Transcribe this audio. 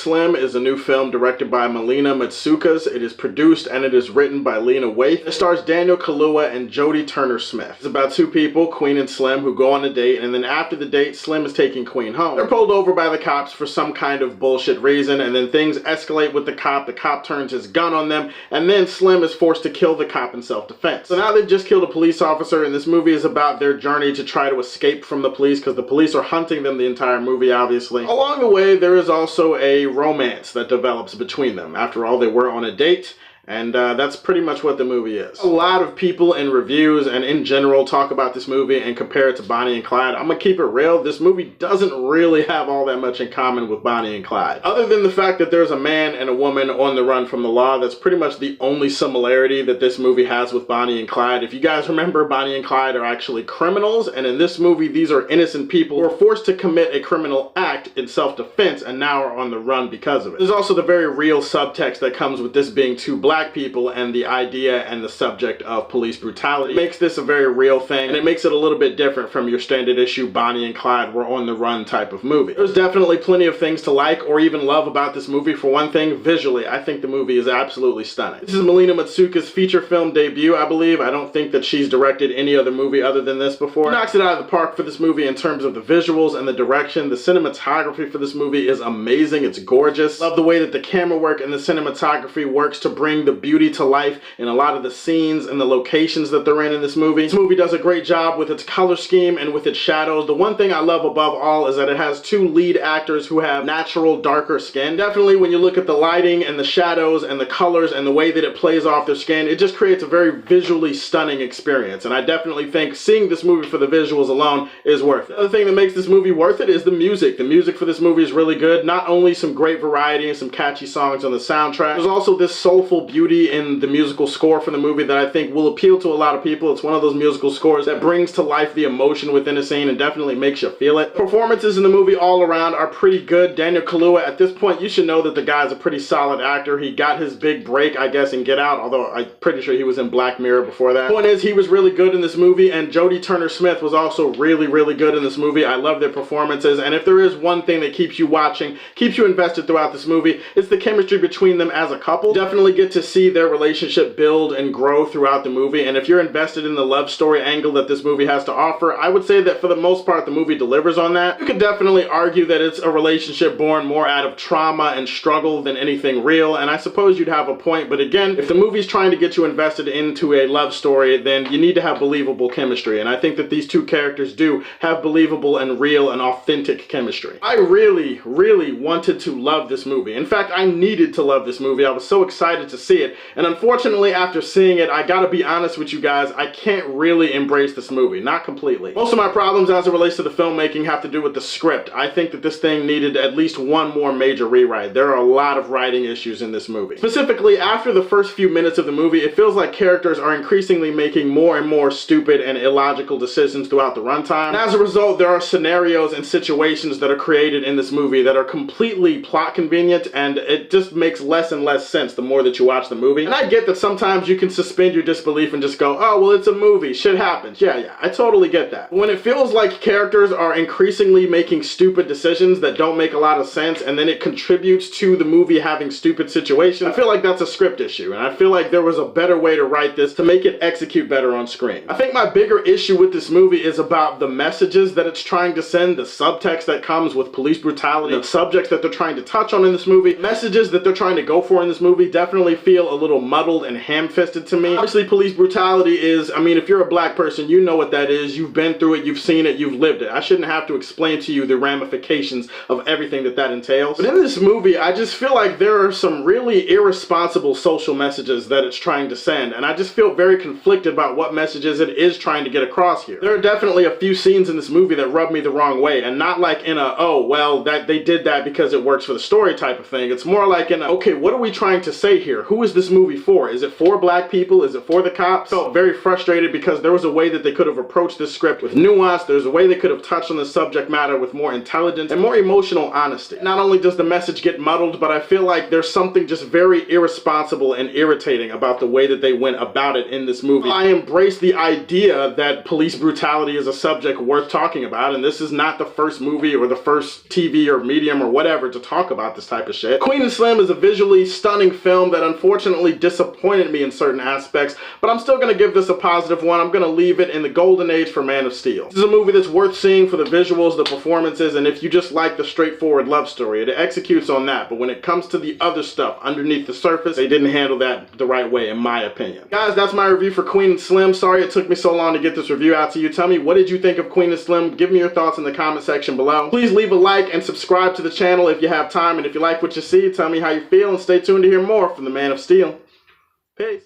Slim is a new film directed by Melina Matsoukas. It is produced and it is written by Lena Waithe. It stars Daniel Kaluuya and Jodie Turner-Smith. It's about two people, Queen and Slim, who go on a date, and then after the date, Slim is taking Queen home. They're pulled over by the cops for some kind of bullshit reason, and then things escalate with the cop turns his gun on them, and then Slim is forced to kill the cop in self-defense. So now they've just killed a police officer, and this movie is about their journey to try to escape from the police, because the police are hunting them the entire movie, obviously. Along the way, there is also a romance that develops between them. After all, they were on a date, and that's pretty much what the movie is. A lot of people in reviews and in general talk about this movie and compare it to Bonnie and Clyde. I'm gonna keep it real. This movie doesn't really have all that much in common with Bonnie and Clyde. Other than the fact that there's a man and a woman on the run from the law, that's pretty much the only similarity that this movie has with Bonnie and Clyde. If you guys remember, Bonnie and Clyde are actually criminals, and in this movie, these are innocent people who are forced to commit a criminal act in self-defense and now are on the run because of it. There's also the very real subtext that comes with this being two black people and the idea and the subject of police brutality. It makes this a very real thing, and it makes it a little bit different from your standard issue Bonnie and Clyde were on the run type of movie. There's definitely plenty of things to like or even love about this movie. For one thing, visually, I think the movie is absolutely stunning. This is Melina Matsoukas' feature film debut, I believe. I don't think that she's directed any other movie other than this before. She knocks it out of the park for this movie in terms of the visuals and the direction. The cinematography for this movie is amazing. It's gorgeous. Love the way that the camera work and the cinematography works to bring the beauty to life in a lot of the scenes and the locations that they're in this movie. This movie does a great job with its color scheme and with its shadows. The one thing I love above all is that it has two lead actors who have natural darker skin. Definitely when you look at the lighting and the shadows and the colors and the way that it plays off their skin, it just creates a very visually stunning experience, and I definitely think seeing this movie for the visuals alone is worth it. The other thing that makes this movie worth it is the music. The music for this movie is really good. Not only some great variety and some catchy songs on the soundtrack, there's also this soulful beauty in the musical score for the movie that I think will appeal to a lot of people. It's one of those musical scores that brings to life the emotion within a scene and definitely makes you feel it. Performances in the movie all around are pretty good. Daniel Kaluuya, at this point, you should know that the guy's a pretty solid actor. He got his big break, I guess, in Get Out, although I'm pretty sure he was in Black Mirror before that. The point is, he was really good in this movie, and Jodie Turner-Smith was also really, really good in this movie. I love their performances, and if there is one thing that keeps you watching, keeps you invested throughout this movie, it's the chemistry between them as a couple. You definitely get to see their relationship build and grow throughout the movie, and if you're invested in the love story angle that this movie has to offer, I would say that for the most part the movie delivers on that. You could definitely argue that it's a relationship born more out of trauma and struggle than anything real, and I suppose you'd have a point, but again, if the movie's trying to get you invested into a love story, then you need to have believable chemistry, and I think that these two characters do have believable and real and authentic chemistry. I really, really wanted to love this movie. In fact, I needed to love this movie. I was so excited to see it, and unfortunately, after seeing it, I gotta be honest with you guys, I can't really embrace this movie. Not completely. Most of my problems as it relates to the filmmaking have to do with the script. I think that this thing needed at least one more major rewrite. There are a lot of writing issues in this movie. Specifically, after the first few minutes of the movie, it feels like characters are increasingly making more and more stupid and illogical decisions throughout the runtime. And as a result, there are scenarios and situations that are created in this movie that are completely plot convenient, and it just makes less and less sense the more that you watch the movie. And I get that sometimes you can suspend your disbelief and just go, oh, well, it's a movie, shit happens. Yeah, I totally get that. When it feels like characters are increasingly making stupid decisions that don't make a lot of sense, and then it contributes to the movie having stupid situations, I feel like that's a script issue, and I feel like there was a better way to write this to make it execute better on screen. I think my bigger issue with this movie is about the messages that it's trying to send, the subtext that comes with police brutality, the subjects that they're trying to touch on in this movie, messages that they're trying to go for in this movie definitely feel a little muddled and ham-fisted to me. Obviously, police brutality is, I mean, if you're a black person, you know what that is. You've been through it, you've seen it, you've lived it. I shouldn't have to explain to you the ramifications of everything that entails. But in this movie, I just feel like there are some really irresponsible social messages that it's trying to send, and I just feel very conflicted about what messages it is trying to get across here. There are definitely a few scenes in this movie that rub me the wrong way, and not like in a, oh, well, that they did that because it works for the story type of thing. It's more like in a, okay, what are we trying to say here? who is this movie for? Is it for black people? Is it for the cops? I felt very frustrated because there was a way that they could have approached this script with nuance. There's a way they could have touched on the subject matter with more intelligence and more emotional honesty. Not only does the message get muddled, but I feel like there's something just very irresponsible and irritating about the way that they went about it in this movie. I embrace the idea that police brutality is a subject worth talking about, and this is not the first movie or the first TV or medium or whatever to talk about this type of shit. Queen and Slim is a visually stunning film that unfortunately disappointed me in certain aspects, but I'm still gonna give this a positive one. I'm gonna leave it in the golden age for Man of Steel. This is a movie that's worth seeing for the visuals, the performances, and if you just like the straightforward love story, it executes on that. But when it comes to the other stuff underneath the surface, they didn't handle that the right way, in my opinion. Guys, that's my review for Queen and Slim. Sorry it took me so long to get this review out to you. Tell me, what did you think of Queen and Slim? Give me your thoughts in the comment section below. Please leave a like and subscribe to the channel if you have time, and if you like what you see, tell me how you feel, and stay tuned to hear more from the Man of Steel. Peace.